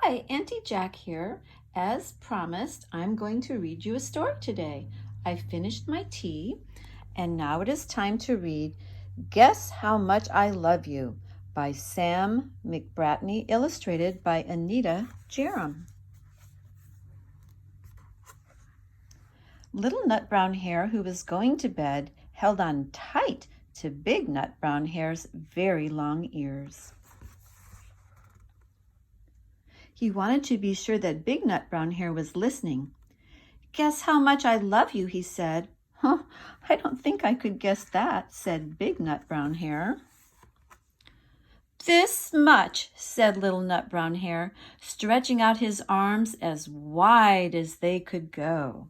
Hi, Auntie Jac here. As promised, I'm going to read you a story today. I finished my tea, and now it is time to read Guess How Much I Love You by Sam McBratney, illustrated by Auntie Jac. Little Nut Brown Hare, who was going to bed, held on tight to Big Nut Brown Hare's very long ears. He wanted to be sure that Big Nut Brown Hare was listening. "Guess how much I love you," he said. "Huh, I don't think I could guess that," said Big Nut Brown Hare. "This much," said Little Nut Brown Hare, stretching out his arms as wide as they could go.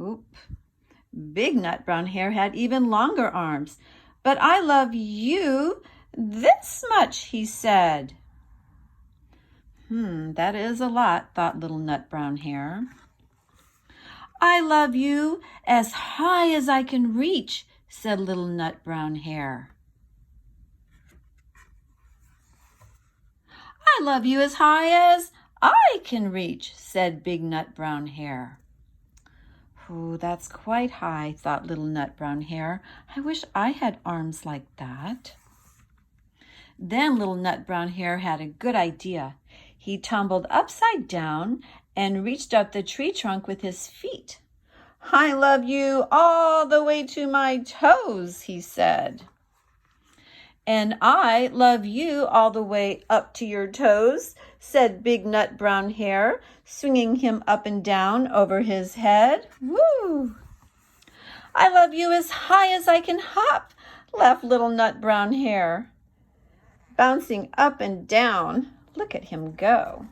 Oop. Big Nut Brown Hare had even longer arms. "But I love you this much," he said. That is a lot, thought Little Nut Brown Hare. "I love you as high as I can reach," said Little Nut Brown Hare. "I love you as high as I can reach," said Big Nut Brown Hare. "Oh, that's quite high," thought Little Nut Brown Hare. "I wish I had arms like that." Then Little Nut Brown Hare had a good idea. He tumbled upside down and reached up the tree trunk with his feet. "I love you all the way to my toes," he said. "And I love you all the way up to your toes," said Big Nut Brown Hare, swinging him up and down over his head. "Woo! I love you as high as I can hop," laughed Little Nut Brown Hare, bouncing up and down. Look at him go.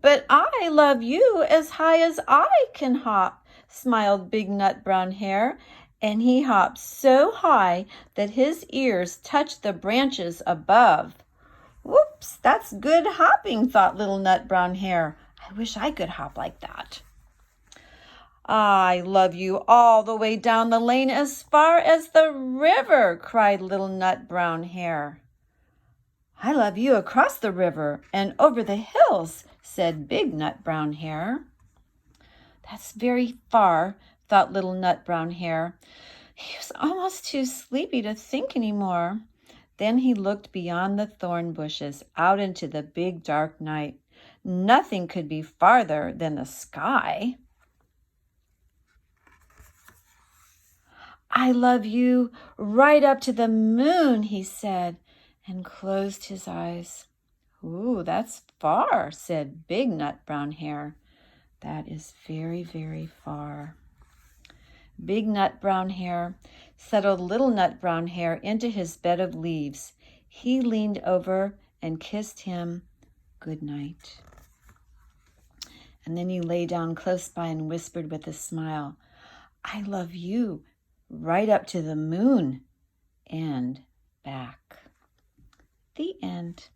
"But I love you as high as I can hop," smiled Big Nut Brown Hare, and he hopped so high that his ears touched the branches above. "Whoops, that's good hopping," thought Little Nut Brown Hare. "I wish I could hop like that." "I love you all the way down the lane as far as the river," cried Little Nut Brown Hare. "I love you across the river and over the hills," said Big Nut Brown Hare. "That's very far," thought Little Nut Brown Hare. He was almost too sleepy to think any more. Then he looked beyond the thorn bushes out into the big dark night. Nothing could be farther than the sky. "I love you right up to the moon," he said, and closed his eyes. "Ooh, that's far," said Big Nut Brown Hare. "That is very, very far." Big Nut Brown Hare settled Little Nut Brown Hare into his bed of leaves. He leaned over and kissed him good night. And then he lay down close by and whispered with a smile, "I love you right up to the moon and back." The end.